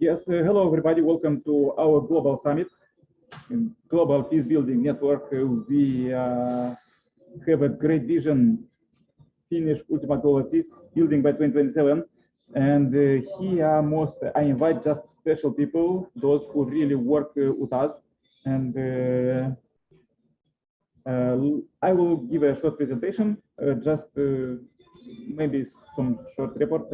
Yes, hello everybody. Welcome to our global summit, Global Peace Building Network. We have a great vision, finish ultimate goal of peace building by 2027. And here I invite just special people, those who really work with us. And I will give a short presentation, just maybe some short report.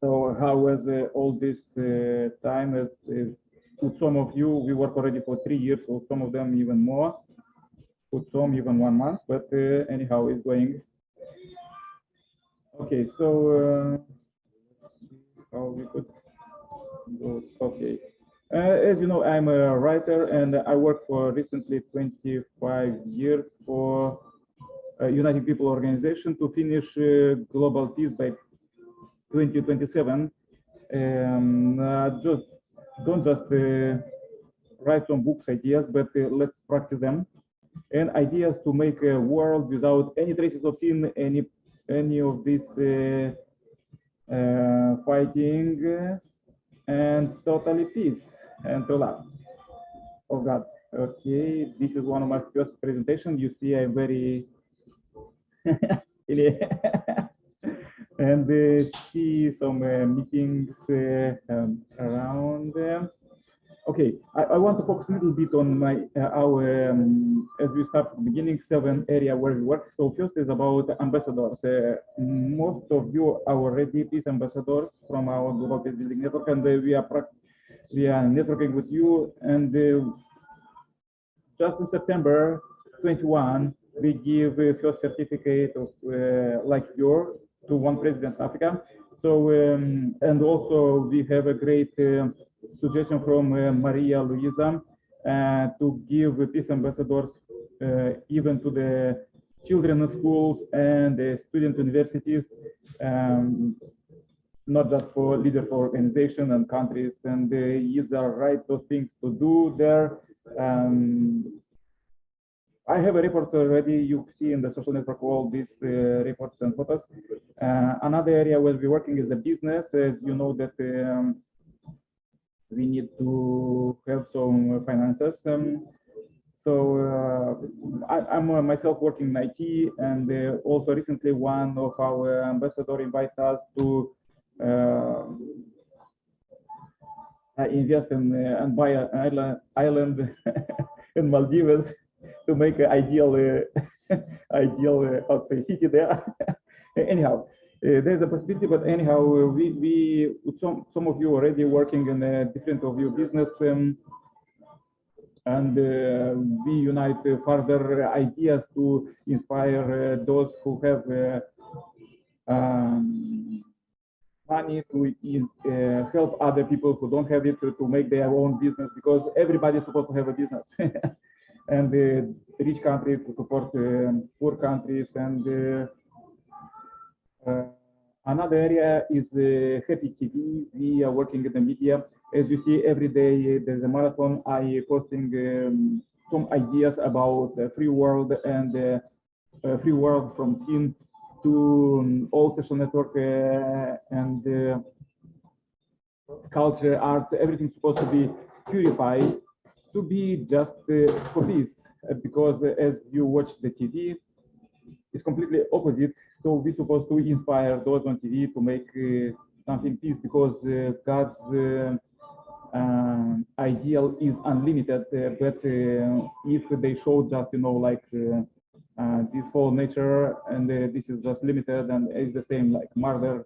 So how was all this time? With some of you, we work already for 3 years, or some of them even more. With some even 1 month, but anyhow, it's going. Okay, so how we could go? Okay. As you know, I'm a writer, and I worked for recently 25 years for United People Organization to finish global peace by 2027. Don't just write some books ideas, but let's practice them. And ideas to make a world without any traces of sin, any of this fighting, and totally peace and to love. Oh God. Okay, this is one of my first presentations. You see, I'm very and see some meetings around. Okay, I want to focus a little bit on our as we start from the beginning, 7 areas where we work. So first is about ambassadors. Most of you are already peace ambassadors from our Global Peace Building Network, and we are networking with you. And just in September 21, we give first certificate of like yours to one president of Africa. So and also we have a great suggestion from Maria Luisa to give peace ambassadors even to the children schools and the student universities, not just for leaders for organizations and countries. And these are right those things to do there. I have a report already. You see in the social network all these reports and photos. Another area where we're working is the business. As you know that we need to have some finances. I'm myself working in IT, and also recently one of our ambassadors invited us to invest in and buy an island in Maldives to make an ideal outside city there. Anyhow, there's a possibility, but anyhow, we some of you already working in different of your business, and we unite further ideas to inspire those who have money to help other people who don't have it to make their own business, because everybody is supposed to have a business. And the rich countries to support poor countries. And another area is Happy TV. We are working in the media. As you see, every day there's a marathon. I posting some ideas about the free world and free world from sin to all social network and culture, arts, everything's supposed to be purified to be just for peace, because as you watch the TV, it's completely opposite. So we're supposed to inspire those on TV to make something peace, because God's ideal is unlimited. But if they show just, you know, like this whole nature, and this is just limited, and it's the same like murder,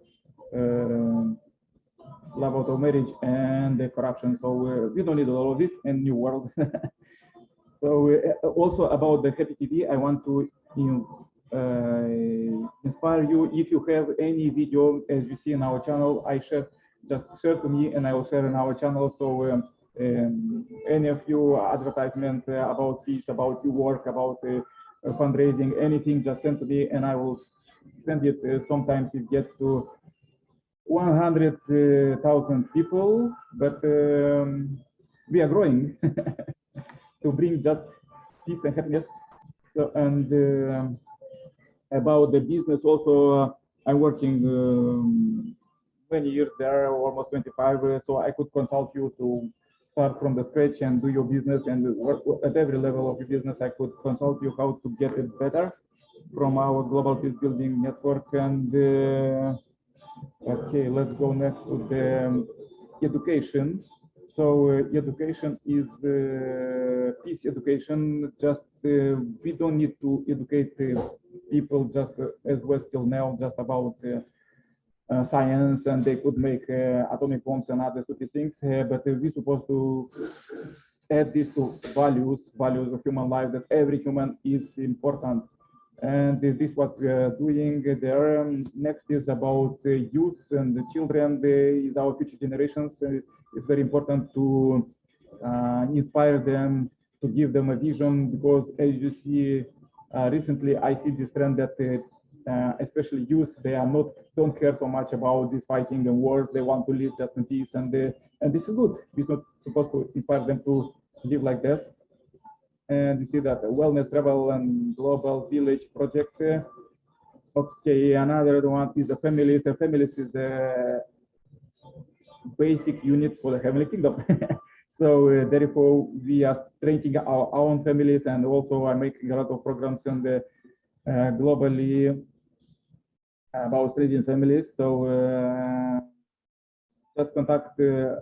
love out of marriage, and the corruption. So we don't need all of this in new world. So also about the Happy TV, I want to inspire you. If you have any video, as you see in our channel, just share to me, and I will share in our channel. So any of you advertisement about peace, about your work, about fundraising, anything, just send to me, and I will send it. Sometimes it gets to 100,000 people, but we are growing to bring just peace and happiness. So, and about the business also, I'm working many years there, almost 25, so I could consult you to start from the scratch and do your business, and work at every level of your business. I could consult you how to get it better from our global peace building network. And okay, let's go next to the education. So education is peace education. Just we don't need to educate people just as well till now just about science, and they could make atomic bombs and other stupid things. But we're supposed to add this to values of human life, that every human is important. And this is what we are doing there. Next is about youth and the children. Is our future generations. It's very important to inspire them, to give them a vision, because as you see, recently I see this trend that especially youth, they don't care so much about this fighting and wars. They want to live just in peace, and this is good. We're not supposed to inspire them to live like this. And you see that wellness, travel, and global village project. Okay, another one is the families. The families is the basic unit for the heavenly kingdom. So therefore, we are training our own families, and also are making a lot of programs on the globally about Australian families. So just contact to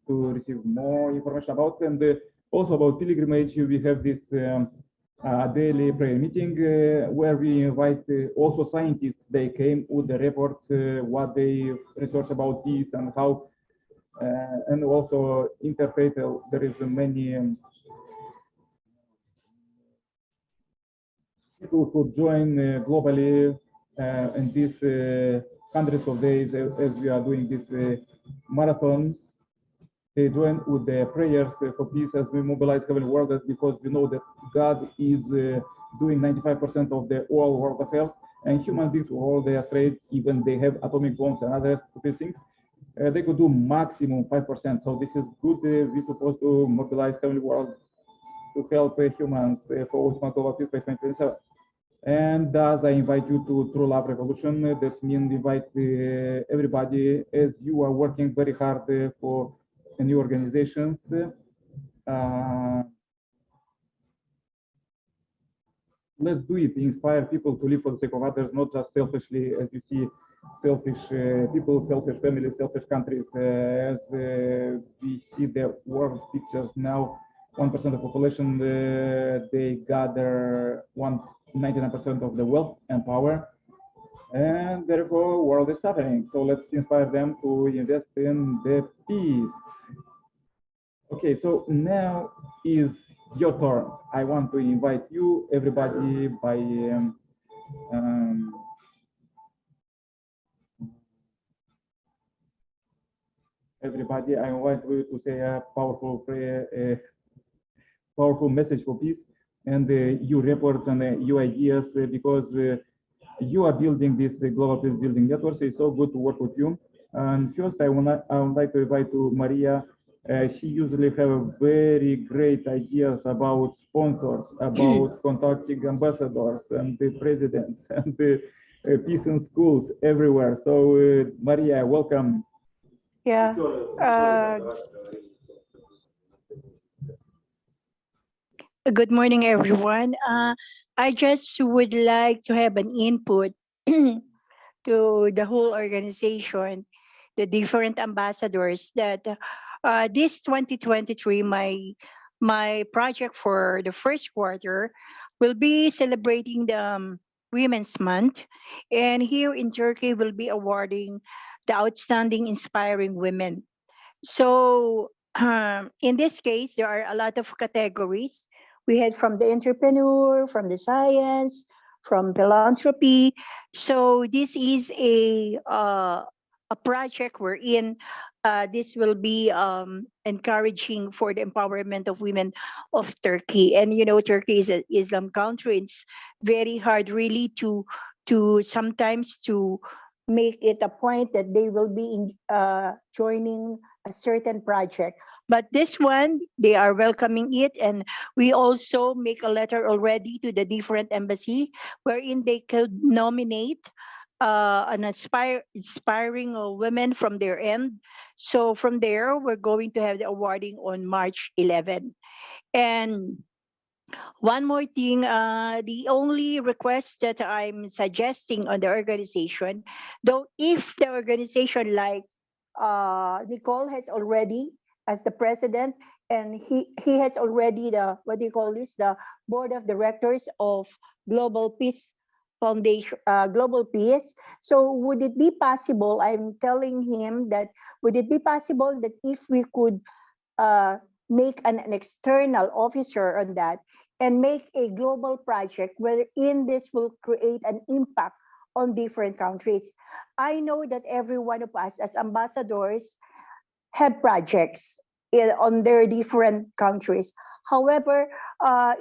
receive more information about them. Also about pilgrimage, we have this daily prayer meeting where we invite also scientists. They came with the reports, what they research about this and how, and also interfaith. There is many people who join globally in these hundreds of days as we are doing this marathon. They join with the prayers for peace as we mobilize heavenly world, because we know that God is doing 95% of the all world affairs, and human beings, all they are afraid, even they have atomic bombs and other stupid things, they could do maximum 5%. So this is good. We're supposed to mobilize heavenly world to help humans for ultimate global peace by 2027. And as I invite you to True Love Revolution, that means invite everybody, as you are working very hard for new organizations. Let's do it. Inspire people to live for the sake of others, not just selfishly, as you see, selfish people, selfish families, selfish countries. As we see the world pictures now, 1% of the population, they gather 99% of the wealth and power, and therefore world is suffering. So let's inspire them to invest in the peace. Okay, so now is your turn. I want to invite you, everybody, by everybody, I invite you to say a powerful prayer, a powerful message for peace, and your reports and your ideas, because you are building this global peace building network. So it's so good to work with you. And first, I would like to invite to Maria. She usually have very great ideas about sponsors, about contacting ambassadors and the presidents and the peace in schools everywhere. So Maria, welcome. Yeah. Good morning, everyone. I just would like to have an input to the whole organization, the different ambassadors, that this 2023, my project for the first quarter will be celebrating the Women's Month, and here in Turkey will be awarding the outstanding inspiring women. So in this case, there are a lot of categories. We had from the entrepreneur, from the science, from philanthropy. So this is a project wherein this will be encouraging for the empowerment of women of Turkey. And you know, Turkey is an Islam country. It's very hard, really, to sometimes to make it a point that they will be joining a certain project. But this one, they are welcoming it, and we also make a letter already to the different embassy wherein they could nominate inspiring women from their end. So from there, we're going to have the awarding on March 11. And one more thing, the only request that I'm suggesting on the organization, though if the organization like Nicole has already as the president, and he has already the, what do you call this, the board of directors of Global Peace Foundation, Global Peace. So would it be possible, I'm telling him that, would it be possible that if we could make an external officer on that and make a global project wherein this will create an impact on different countries. I know that every one of us as ambassadors have projects on their different countries. However,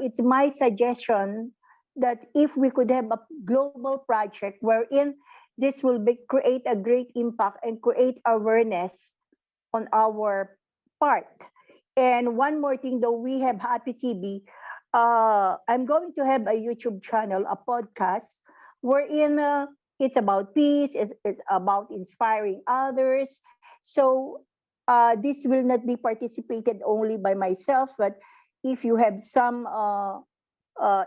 it's my suggestion that if we could have a global project wherein this will create a great impact and create awareness on our part. And one more thing, though we have Happy TV, I'm going to have a YouTube channel, a podcast, wherein it's about peace, it's about inspiring others. So this will not be participated only by myself, but if you have some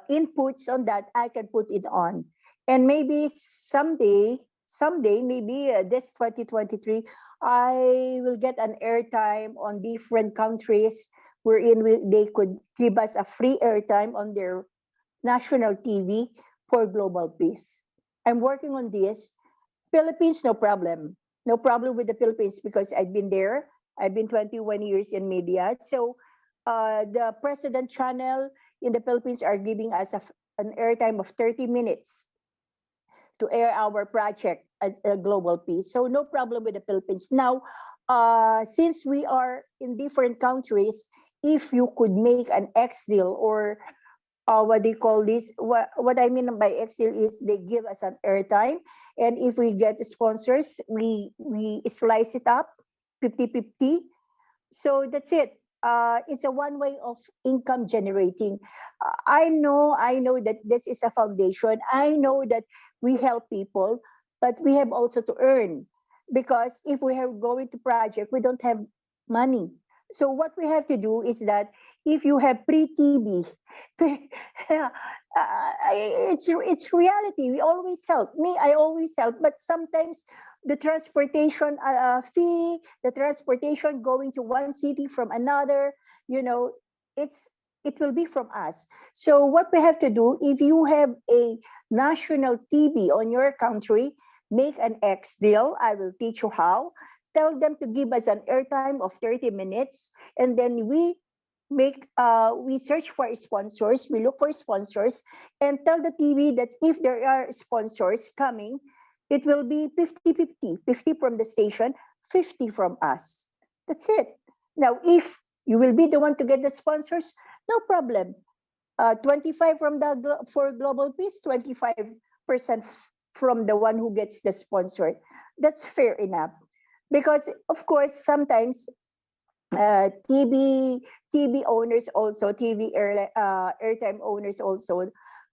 inputs on that, I can put it on. And maybe someday, maybe this 2023, I will get an airtime on different countries wherein they could give us a free airtime on their national TV for global peace. I'm working on this. Philippines, no problem. No problem with the Philippines because I've been there. I've been 21 years in media. So the President channel in the Philippines are giving us an airtime of 30 minutes to air our project as a global peace. So no problem with the Philippines. Now, since we are in different countries, if you could make an X deal or what do you call this? What I mean by X deal is they give us an airtime. And if we get sponsors, we slice it up 50-50. So that's it. It's a one way of income generating. I know that this is a foundation. I know that we help people, but we have also to earn, because if we have going to project, we don't have money. So what we have to do is that if you have pre-TB, it's reality. We always help. Me, I always help, but sometimes the transportation fee, the transportation going to one city from another, it will be from us. So what we have to do, if you have a national TV on your country, make an X deal. I will teach you how. Tell them to give us an airtime of 30 minutes, and then we search for sponsors, we look for sponsors, and tell the TV that if there are sponsors coming, it will be 50-50, 50 from the station, 50 from us. That's it. Now, if you will be the one to get the sponsors, no problem. 25 for Global Peace, 25% from the one who gets the sponsor. That's fair enough. Because, of course, sometimes TV owners also, TV airtime owners also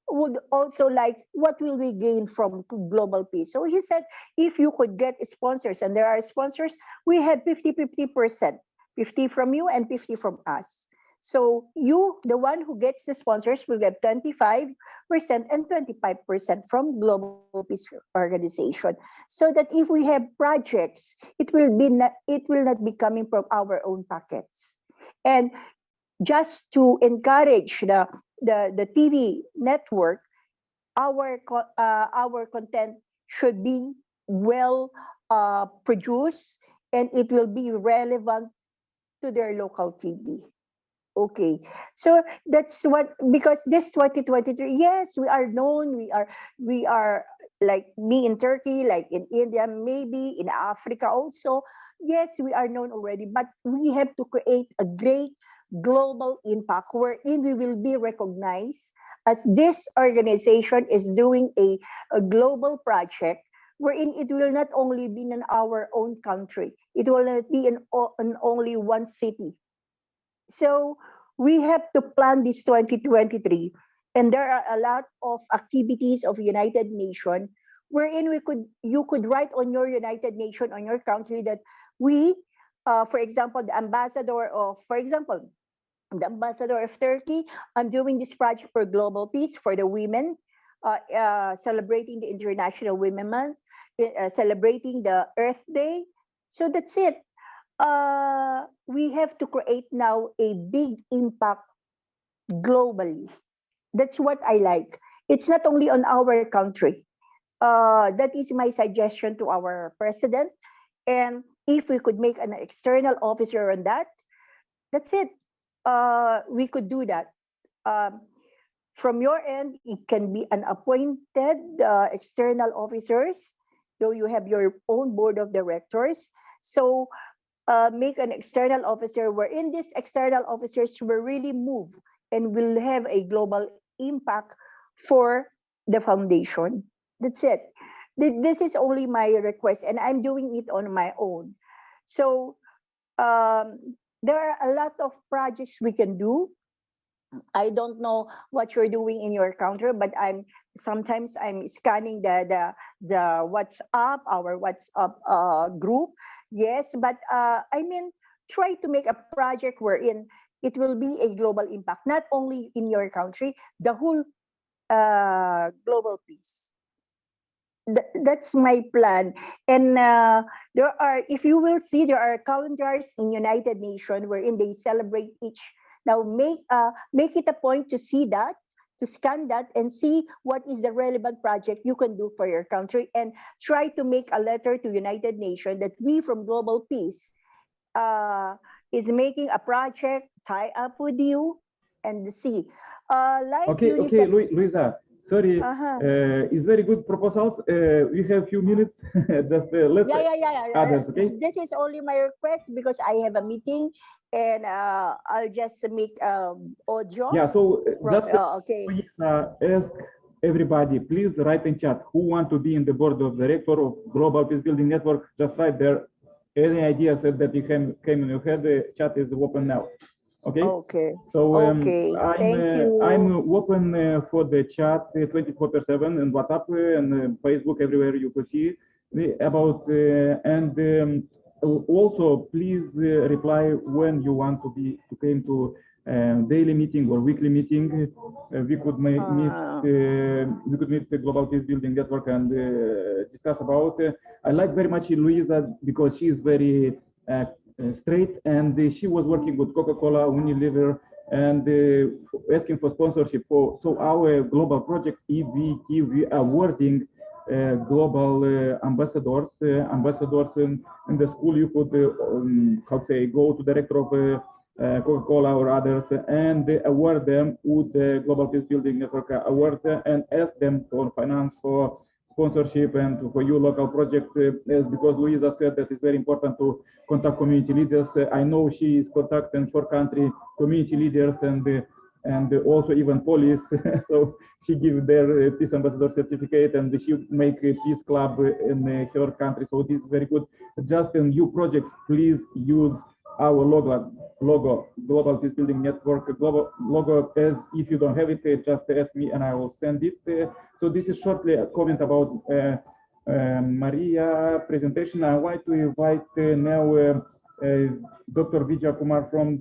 would also like, what will we gain from Global Peace? So he said, if you could get sponsors, and there are sponsors, we have 50-50%, 50 from you and 50 from us. So you, the one who gets the sponsors, will get 25% and 25% from Global Peace Organization. So that if we have projects, it will not be coming from our own pockets. And just to encourage the TV network, our content should be well produced, and it will be relevant to their local TV. Okay, so that's what, because this 2023, yes, we are known, we are like me in Turkey, like in India, maybe in Africa also. Yes, we are known already, but we have to create a great global impact wherein we will be recognized as this organization is doing a global project wherein it will not only be in our own country, it will not be in only one city. So we have to plan this 2023, and there are a lot of activities of United Nations wherein you could write on your United Nations, on your country, that we, for example, the ambassador of Turkey, I'm doing this project for global peace for the women, celebrating the International Women Month, celebrating the Earth Day. So that's it. We have to create now a big impact globally. That's what I like. It's not only on our country. That is my suggestion to our president. And if we could make an external officer on that, that's it. We could do that. From your end, it can be an appointed external officers, though you have your own board of directors. So make an external officer wherein these external officers will really move and will have a global impact for the foundation. That's it. This is only my request, and I'm doing it on my own. So there are a lot of projects we can do. I don't know what you're doing in your country, but sometimes I'm scanning the WhatsApp, our WhatsApp group. Yes, but I mean, try to make a project wherein it will be a global impact, not only in your country, the whole global peace. That's my plan. And there are, if you will see, there are calendars in United Nations wherein they celebrate each. Now make it a point to see that, to scan that, and see what is the relevant project you can do for your country, and try to make a letter to United Nations that we from Global Peace is making a project, tie up with you, and see. Okay, Luisa. Sorry, it's very good proposals. We have few minutes. Just let's others, okay? This is only my request because I have a meeting, and I'll just make audio. Yeah, so okay. Please ask everybody, please write in chat who want to be in the board of director of Global Peace Building Network. Just write there. Any ideas that you came in your head, the chat is open now. Okay. Okay. So Thank you. I'm open for the chat 24/7 and WhatsApp and Facebook, everywhere you could see about and also please reply when you want to came to daily meeting or weekly meeting. We could meet the Global Peace Building Network and discuss about. I like very much Luisa because she is very straight, and she was working with Coca-Cola, Unilever, and asking for sponsorship for. So our global project, if we are awarding global ambassadors in the school, you could go to director of Coca-Cola or others and award them with the Global Peace Building Network award and ask them for finance, for sponsorship, and for your local project, because Luisa said that it's very important to contact community leaders. I know she is contacting for country community leaders and also even police. So she give their peace ambassador certificate, and she make a peace club in her country. So this is very good. Just in new projects, please use our logo, Global Peace Building Network logo. As if you don't have it, just ask me and I will send it. So this is shortly a comment about Maria presentation. I want to invite now Dr. Vijay Kumar from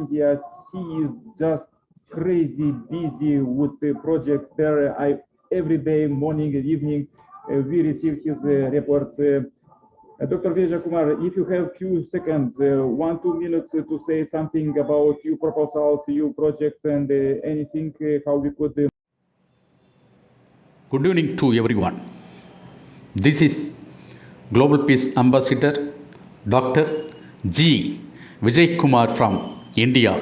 India. He is just crazy busy with the projects there. Every day, morning and evening, we receive his reports. Dr. Vijay Kumar, if you have few seconds, 1-2 minutes to say something about your proposals, your projects, and anything, how we could. Good evening to everyone. This is Global Peace Ambassador Dr. G. Vijay Kumar from India.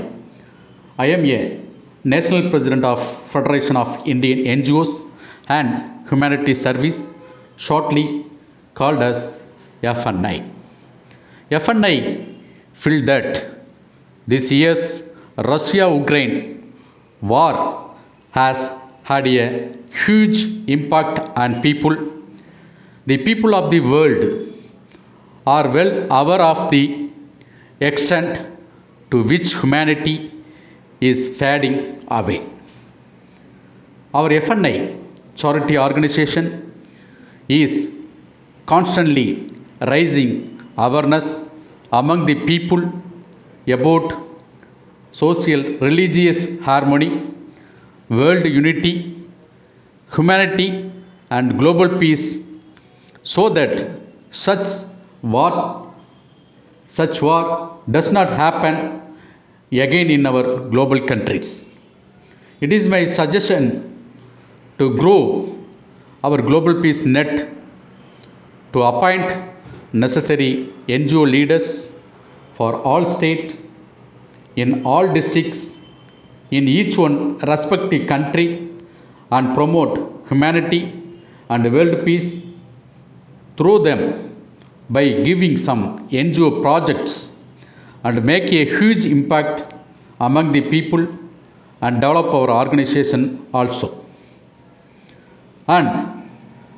I am a National President of Federation of Indian NGOs and Humanity Service, shortly called as FNI. FNI felt that this year's Russia-Ukraine war has had a huge impact on people. The people of the world are well aware of the extent to which humanity is fading away. Our FNI charity organization is constantly raising awareness among the people about social religious harmony, world unity, humanity and global peace, so that such war does not happen again in our global countries. It is my suggestion to grow our global peace net, to appoint necessary NGO leaders for all state, in all districts, in each one respective country, and promote humanity and world peace through them by giving some NGO projects and make a huge impact among the people and develop our organization also. And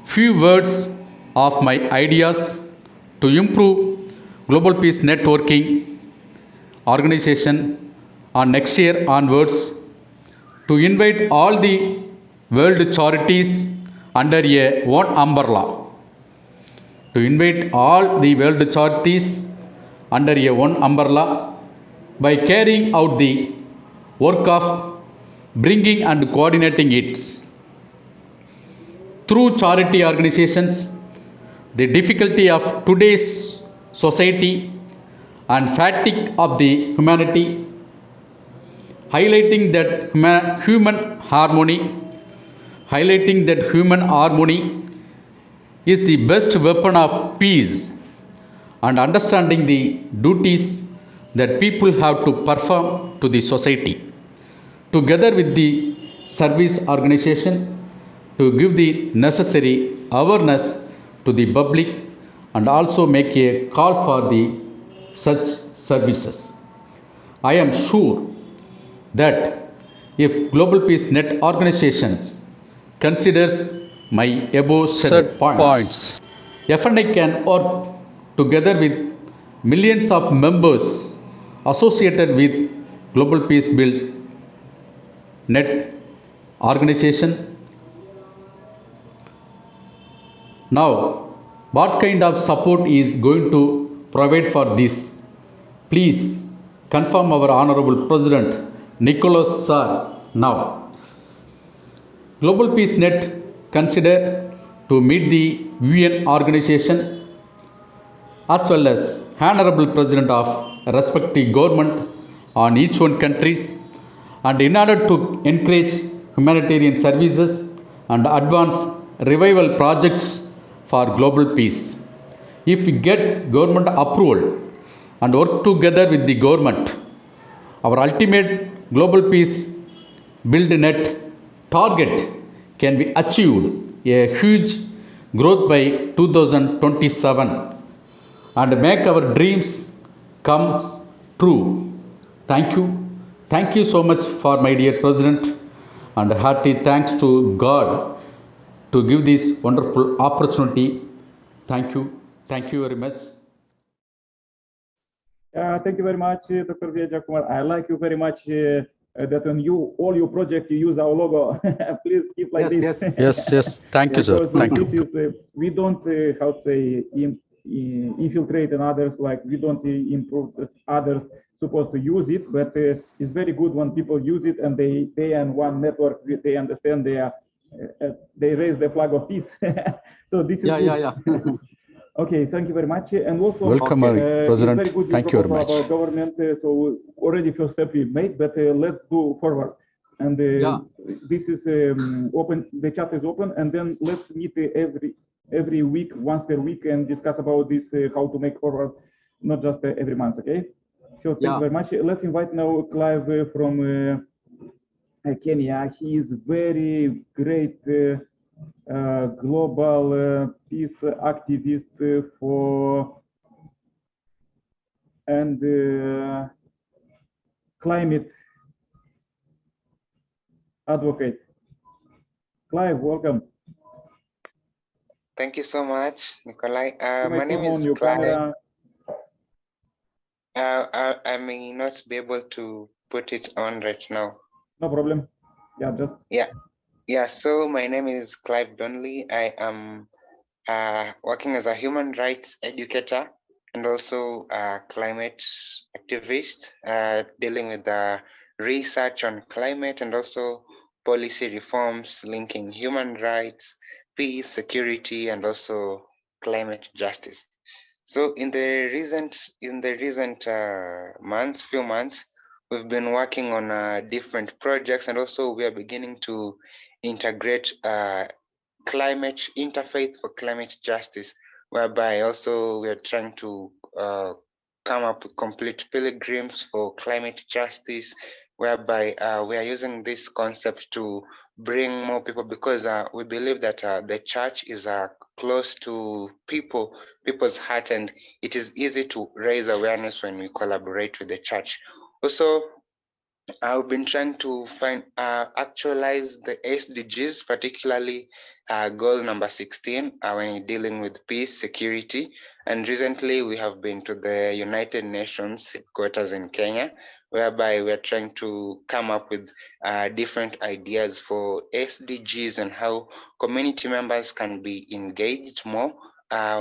few words of my ideas to improve global peace networking organization on next year onwards, to invite all the world charities under a one umbrella, to invite all the world charities under a one umbrella by carrying out the work of bringing and coordinating it. Through charity organizations, the difficulty of today's society and fatigue of the humanity, highlighting that human harmony is the best weapon of peace, and understanding the duties that people have to perform to the society, together with the service organization, to give the necessary awareness to the public and also make a call for the such services. I am sure that if Global Peace Net organizations considers my above said points, FNI can work together with millions of members associated with Global Peace Build Net organization. Now, what kind of support is going to provide for this? Please confirm our Honorable President Nicholas Sir now. Global Peace Net consider to meet the UN organization as well as Honorable President of respective government on each one countries, and in order to encourage humanitarian services and advance revival projects for global peace. If we get government approval and work together with the government, our ultimate global peace build net target can be achieved a huge growth by 2027 and make our dreams come true. Thank you so much for my dear President, and hearty thanks to God to give this wonderful opportunity. Thank you very much. Thank you very much, Dr. Vijayakumar. I like you very much that on all your projects you use our logo. Please keep like this. Yes. Thank you, sir. Thank you. We don't infiltrate in others, like we don't improve others supposed to use it, but it's very good when people use it and they and one network, they understand they raise the flag of peace. So this is good. Okay, thank you very much. And also, welcome, President. Thank you very much. About government, so already first step we made, but let's do forward. And this is open. The chat is open, and then let's meet every week, once per week, and discuss about this how to make forward, not just every month. Okay. So thank you very much. Let's invite now Clive from Kenya. He is very great. Global peace activist and climate advocate. Clive, welcome. Thank you so much, Nikolai. My name is Clive. I may not be able to put it on right now. No problem. Yeah. So my name is Clive Donnelly. I am working as a human rights educator and also a climate activist, dealing with the research on climate and also policy reforms linking human rights, peace, security, and also climate justice. So in the recent few months, we've been working on different projects, and also we are beginning to integrate climate interfaith for climate justice, whereby also we are trying to come up with complete pilgrims for climate justice, whereby we are using this concept to bring more people, because we believe that the church is close to people's heart, and it is easy to raise awareness when we collaborate with the church. Also, I've been trying to actualize the SDGs, particularly goal number 16 when dealing with peace, security. And recently we have been to the United Nations headquarters in Kenya, whereby we're trying to come up with different ideas for SDGs and how community members can be engaged more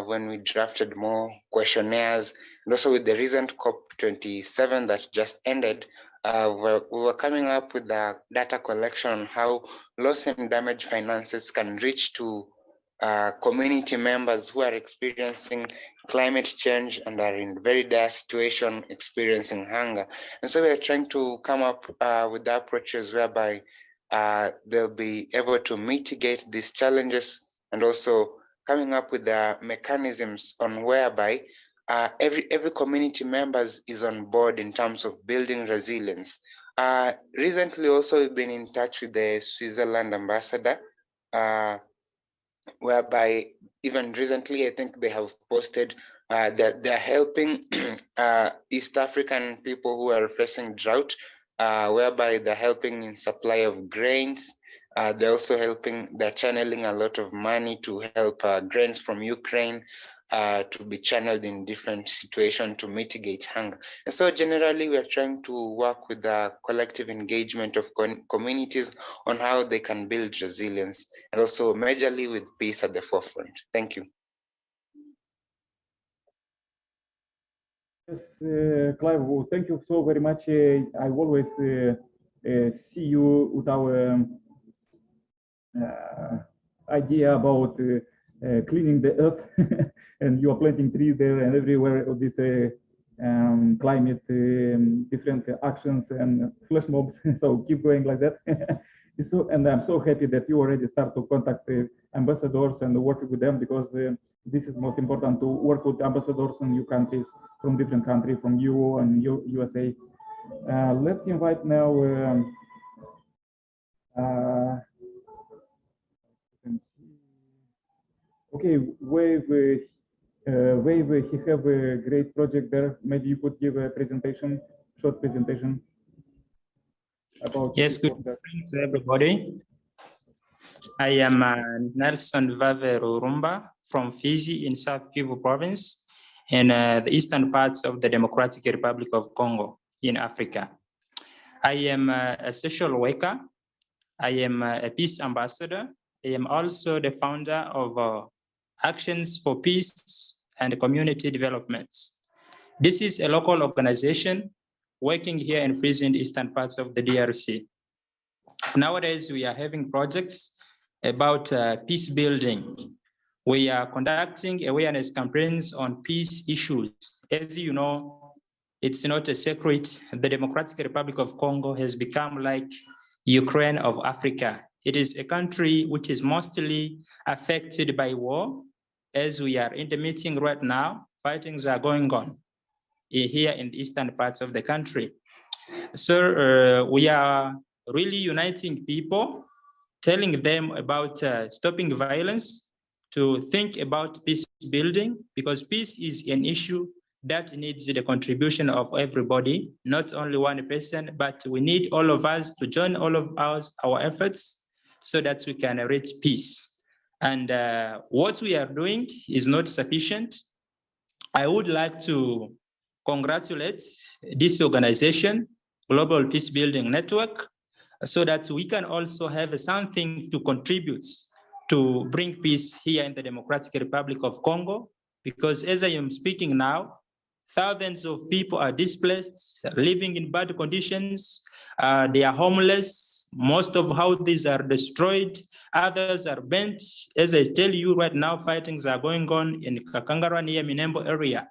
when we drafted more questionnaires. And also with the recent COP27 that just ended, we were coming up with the data collection on how loss and damage finances can reach to community members who are experiencing climate change and are in very dire situation, experiencing hunger. And so we are trying to come up with the approaches whereby they'll be able to mitigate these challenges, and also coming up with the mechanisms on whereby every community members is on board in terms of building resilience. Recently also we've been in touch with the Switzerland ambassador, whereby even recently I think they have posted that they're helping East African people who are facing drought, whereby they're helping in supply of grains. They're also they're channeling a lot of money to help grains from Ukraine to be channeled in different situations to mitigate hunger. And so generally we are trying to work with the collective engagement of communities on how they can build resilience, and also majorly with peace at the forefront. Thank you. Yes, Clive, well, thank you so very much. I always see you with our idea about cleaning the earth, and you are planting trees there and everywhere of this climate, different actions and flash mobs. So keep going like that. So, and I'm so happy that you already start to contact ambassadors and work with them, because this is most important, to work with ambassadors in new countries, from different countries, from EU and USA. Let's invite now okay, Wave, he have a great project there. Maybe you could give a presentation, short presentation about. Yes, good morning to everybody. I am Nelson Vave Rurumba from Fizi in South Kivu province, in the eastern parts of the Democratic Republic of Congo in Africa. I am a social worker. I am a peace ambassador. I am also the founder of Actions for Peace and Community Development. This is a local organization working here in Fizi in the eastern parts of the DRC. Nowadays, we are having projects about peace building. We are conducting awareness campaigns on peace issues. As you know, it's not a secret, the Democratic Republic of Congo has become like Ukraine of Africa. It is a country which is mostly affected by war. As we are in the meeting right now, fightings are going on here in the eastern parts of the country. So we are really uniting people, telling them about stopping violence, to think about peace building, because peace is an issue that needs the contribution of everybody, not only one person, but we need all of us to join all of our efforts so that we can reach peace. And what we are doing is not sufficient. I would like to congratulate this organization, Global Peace Building Network, so that we can also have something to contribute to bring peace here in the Democratic Republic of Congo, because as I am speaking now, thousands of people are displaced, living in bad conditions. They are homeless. Most of houses are destroyed. Others are burnt. As I tell you right now, fightings are going on in Kakangara near Minembo area.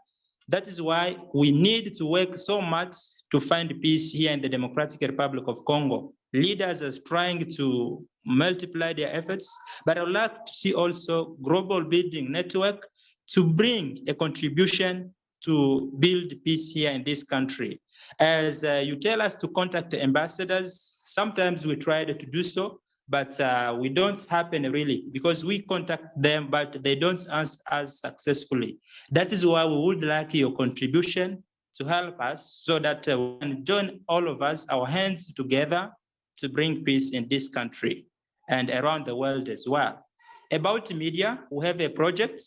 That is why we need to work so much to find peace here in the Democratic Republic of Congo. Leaders are trying to multiply their efforts, but I would like to see also global building network to bring a contribution to build peace here in this country. As you tell us to contact the ambassadors, sometimes we try to do so, but we don't happen really, because we contact them, but they don't answer us successfully. That is why we would like your contribution to help us so that we can join all of us, our hands together to bring peace in this country and around the world as well. About media, we have a project